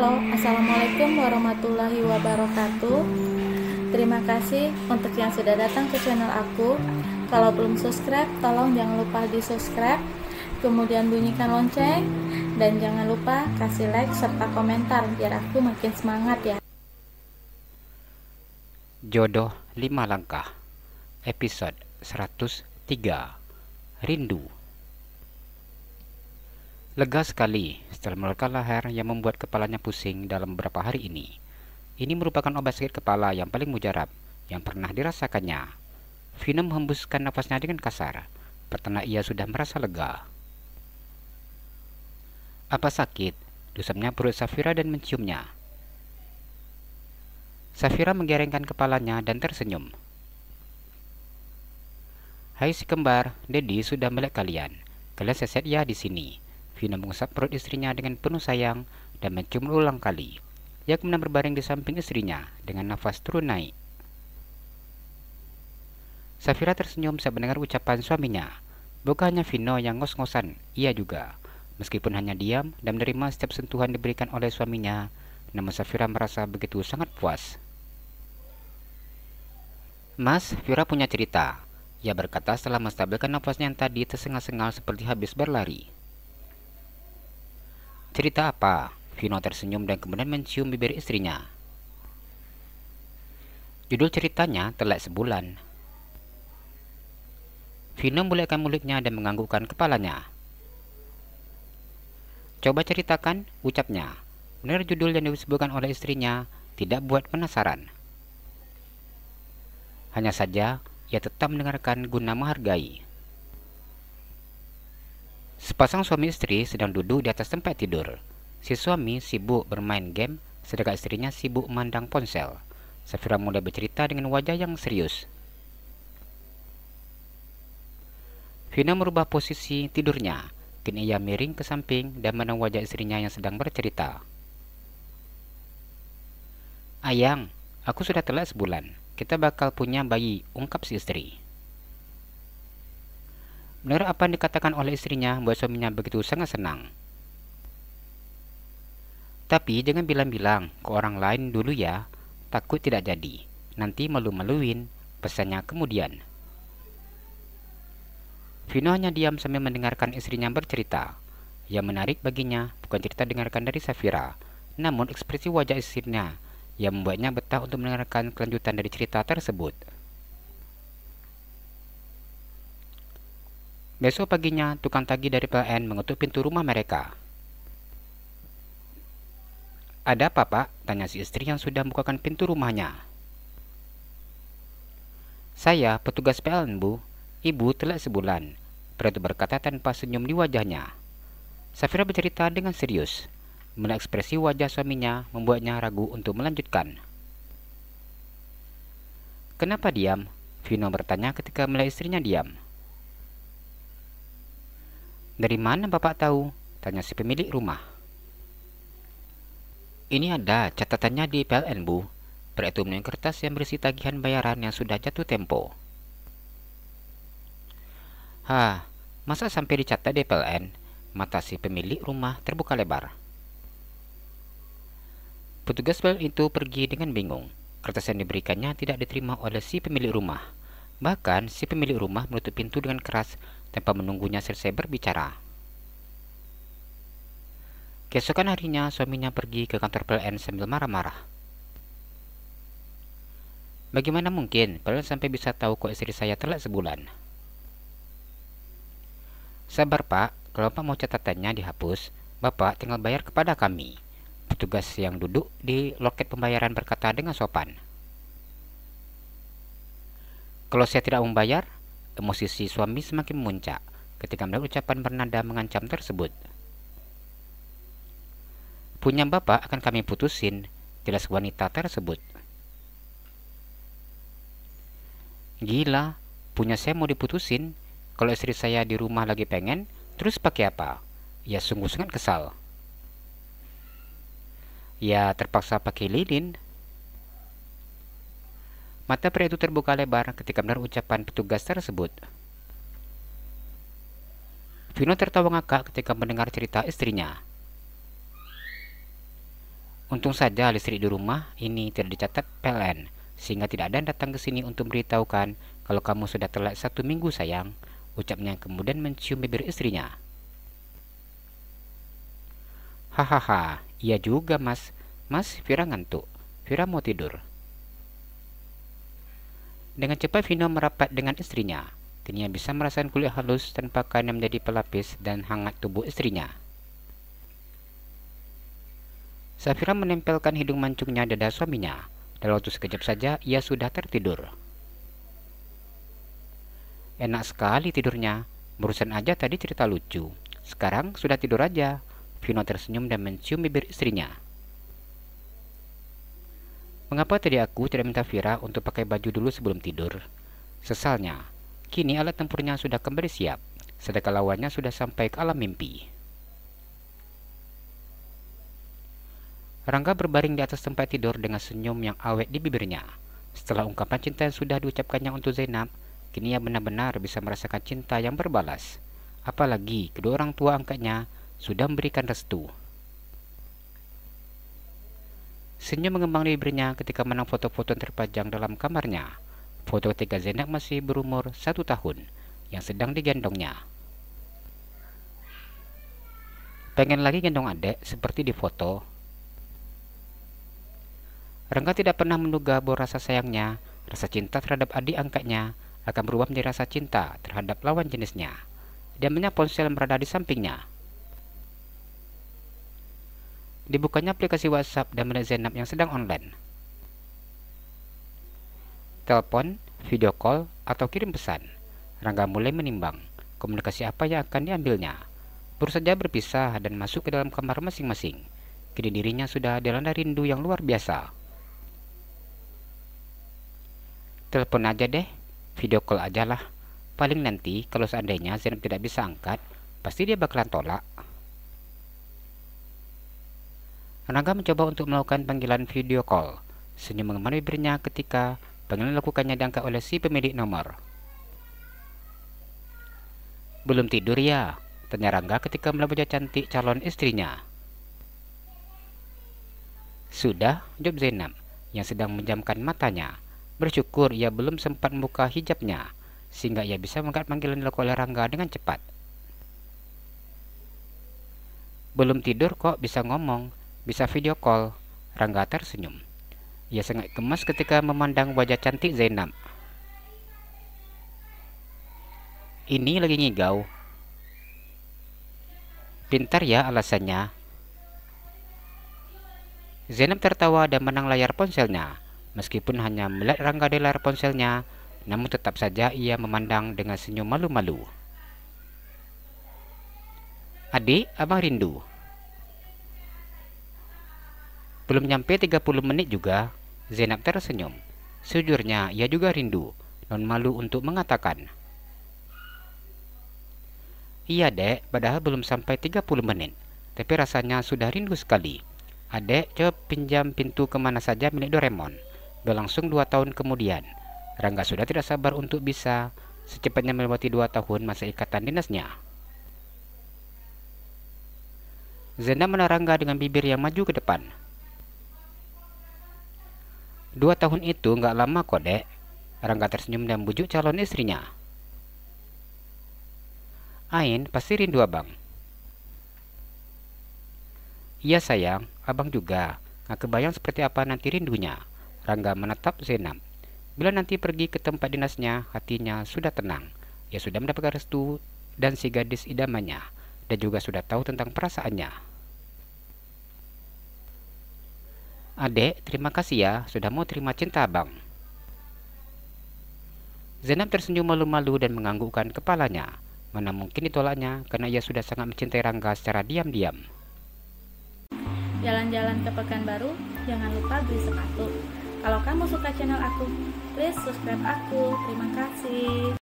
Halo, Assalamualaikum warahmatullahi wabarakatuh. Terima kasih untuk yang sudah datang ke channel aku. Kalau belum subscribe, tolong jangan lupa di subscribe, kemudian bunyikan lonceng, dan jangan lupa kasih like serta komentar biar aku makin semangat ya. Jodoh 5 Langkah, episode 103, Rindu. Lega sekali setelah meluka leher yang membuat kepalanya pusing dalam beberapa hari ini. Ini merupakan obat sakit kepala yang paling mujarab yang pernah dirasakannya. Vino menghembuskan nafasnya dengan kasar. Pertanda ia sudah merasa lega. Apa sakit? Dusapnya perut Safira dan menciumnya. Safira menggerengkan kepalanya dan tersenyum. Hai si kembar, Dedi sudah melek kalian. Kalian seset ya di sini. Vino mengusap perut istrinya dengan penuh sayang dan mencium ulang kali. Ia kemudian berbaring di samping istrinya dengan nafas turun naik. Safira tersenyum saat mendengar ucapan suaminya. Bukan hanya Vino yang ngos-ngosan, ia juga. Meskipun hanya diam dan menerima setiap sentuhan diberikan oleh suaminya, namun Safira merasa begitu sangat puas. Mas, Vira punya cerita. Ia berkata setelah menstabilkan nafasnya yang tadi tersengal-sengal seperti habis berlari. Cerita apa? Vino tersenyum dan kemudian mencium bibir istrinya. Judul ceritanya Telak Sebulan. Vino membulatkan mulutnya dan menganggukkan kepalanya. Coba ceritakan, ucapnya. Benar judul yang disebutkan oleh istrinya tidak buat penasaran. Hanya saja, ia tetap mendengarkan guna menghargai. Sepasang suami istri sedang duduk di atas tempat tidur. Si suami sibuk bermain game, sedangkan istrinya sibuk memandang ponsel. Safira mulai bercerita dengan wajah yang serius. Vino merubah posisi tidurnya. Kini ia miring ke samping dan memandang wajah istrinya yang sedang bercerita. Ayang, aku sudah telat sebulan. Kita bakal punya bayi, ungkap si istri. Benar apa yang dikatakan oleh istrinya membuat suaminya begitu sangat senang. Tapi jangan bilang-bilang ke orang lain dulu ya, takut tidak jadi. Nanti malu-maluin, pesannya kemudian. Vino hanya diam sambil mendengarkan istrinya bercerita. Yang menarik baginya bukan cerita dengarkan dari Safira, namun ekspresi wajah istrinya yang membuatnya betah untuk mendengarkan kelanjutan dari cerita tersebut. Besok paginya, tukang tagih dari PLN mengetuk pintu rumah mereka. Ada apa, Pak? Tanya si istri yang sudah membukakan pintu rumahnya. Saya, petugas PLN, Bu. Ibu telat sebulan. Pria itu berkata tanpa senyum di wajahnya. Safira bercerita dengan serius. Melihat ekspresi wajah suaminya membuatnya ragu untuk melanjutkan. Kenapa diam? Vino bertanya ketika melihat istrinya diam. Dari mana Bapak tahu? Tanya si pemilik rumah. Ini ada catatannya di PLN, Bu. Pria itu menunjukkan kertas yang berisi tagihan bayaran yang sudah jatuh tempo. Hah, masa sampai dicatat di PLN? Mata si pemilik rumah terbuka lebar. Petugas PLN itu pergi dengan bingung. Kertas yang diberikannya tidak diterima oleh si pemilik rumah. Bahkan si pemilik rumah menutup pintu dengan keras tanpa menunggunya selesai berbicara. Keesokan harinya suaminya pergi ke kantor PLN sambil marah-marah. Bagaimana mungkin PLN sampai bisa tahu kok istri saya telat sebulan? Sabar Pak, kalau Pak mau catatannya dihapus, Bapak tinggal bayar kepada kami. Petugas yang duduk di loket pembayaran berkata dengan sopan. Kalau saya tidak membayar, emosi si suami semakin memuncak ketika mendengar ucapan bernada mengancam tersebut. Punya Bapak akan kami putusin, jelas wanita tersebut. Gila, punya saya mau diputusin. Kalau istri saya di rumah lagi pengen, terus pakai apa? Ya sungguh sangat kesal. Ya terpaksa pakai lilin. Mata pria itu terbuka lebar ketika mendengar ucapan petugas tersebut. Vino tertawa ngakak ketika mendengar cerita istrinya. Untung saja listrik di rumah ini tidak dicatat PLN, sehingga tidak ada yang datang ke sini untuk memberitahukan kalau kamu sudah telat 1 minggu sayang, ucapnya kemudian mencium bibir istrinya. Hahaha, iya juga mas. Mas, Vira ngantuk. Vira mau tidur. Dengan cepat Vino merapat dengan istrinya. Kini ia bisa merasakan kulit halus dan pakaian yang menjadi pelapis dan hangat tubuh istrinya. Safira menempelkan hidung mancungnya dada suaminya. Dalam waktu sekejap saja ia sudah tertidur. Enak sekali tidurnya. Barusan aja tadi cerita lucu. Sekarang sudah tidur aja. Vino tersenyum dan mencium bibir istrinya. Mengapa tadi aku tidak minta Vira untuk pakai baju dulu sebelum tidur? Sesalnya, kini alat tempurnya sudah kembali siap, sedangkan lawannya sudah sampai ke alam mimpi. Rangga berbaring di atas tempat tidur dengan senyum yang awet di bibirnya. Setelah ungkapan cinta yang sudah diucapkannya untuk Zainab, kini ia benar-benar bisa merasakan cinta yang berbalas. Apalagi kedua orang tua angkatnya sudah memberikan restu. Senyum mengembang di bibirnya ketika menang foto-foto yang terpajang dalam kamarnya. Foto ketika Zainab masih berumur 1 tahun, yang sedang digendongnya. Pengen lagi gendong adek seperti di foto. Rangga tidak pernah menduga bahwa rasa sayangnya, rasa cinta terhadap adik angkatnya akan berubah menjadi rasa cinta terhadap lawan jenisnya. Diamnya ponsel yang berada di sampingnya. Dibukanya aplikasi WhatsApp dan melihat Zainab yang sedang online. Telepon, video call, atau kirim pesan. Rangga mulai menimbang komunikasi apa yang akan diambilnya. Baru saja berpisah dan masuk ke dalam kamar masing-masing. Kini dirinya sudah dilanda rindu yang luar biasa. Telepon aja deh, video call aja lah. Paling nanti kalau seandainya Zainab tidak bisa angkat, pasti dia bakalan tolak. Rangga mencoba untuk melakukan panggilan video call. Senyum mengembang bibirnya ketika panggilan dilakukannya diangkat oleh si pemilik nomor. Belum tidur ya? Tanya Rangga ketika melihat wajah cantik calon istrinya. Sudah, jawab Zainab yang sedang menjamkan matanya. Bersyukur ia belum sempat membuka hijabnya, sehingga ia bisa mengangkat panggilan dilakukan oleh Rangga dengan cepat. Belum tidur kok bisa ngomong, bisa video call. Rangga tersenyum. Ia sangat gemas ketika memandang wajah cantik Zainab. Ini lagi ngigau. Pintar ya alasannya. Zainab tertawa dan menang layar ponselnya. Meskipun hanya melihat Rangga di layar ponselnya, namun tetap saja ia memandang dengan senyum malu-malu. Adik, abang rindu. Belum nyampe 30 menit juga, Zainab tersenyum. Sejujurnya ia juga rindu, non malu untuk mengatakan. Iya dek, padahal belum sampai 30 menit, tapi rasanya sudah rindu sekali. Adek, coba pinjam pintu kemana saja milik Doraemon. Berlangsung 2 tahun kemudian, Rangga sudah tidak sabar untuk bisa secepatnya melewati 2 tahun masa ikatan dinasnya. Zainab menatap Rangga dengan bibir yang maju ke depan. 2 tahun itu nggak lama kok dek. Rangga tersenyum dan bujuk calon istrinya. Ain pasti rindu abang. Iya sayang, abang juga. Nggak kebayang seperti apa nanti rindunya. Rangga menatap Zainab. Bila nanti pergi ke tempat dinasnya, hatinya sudah tenang. Ia sudah mendapatkan restu dan si gadis idamannya, dan juga sudah tahu tentang perasaannya. Adek, terima kasih ya sudah mau terima cinta abang. Zainab tersenyum malu-malu dan menganggukkan kepalanya. Mana mungkin ditolaknya karena ia sudah sangat mencintai Rangga secara diam-diam. Jalan-jalan ke Pekanbaru, jangan lupa beli sepatu. Kalau kamu suka channel aku, please subscribe aku. Terima kasih.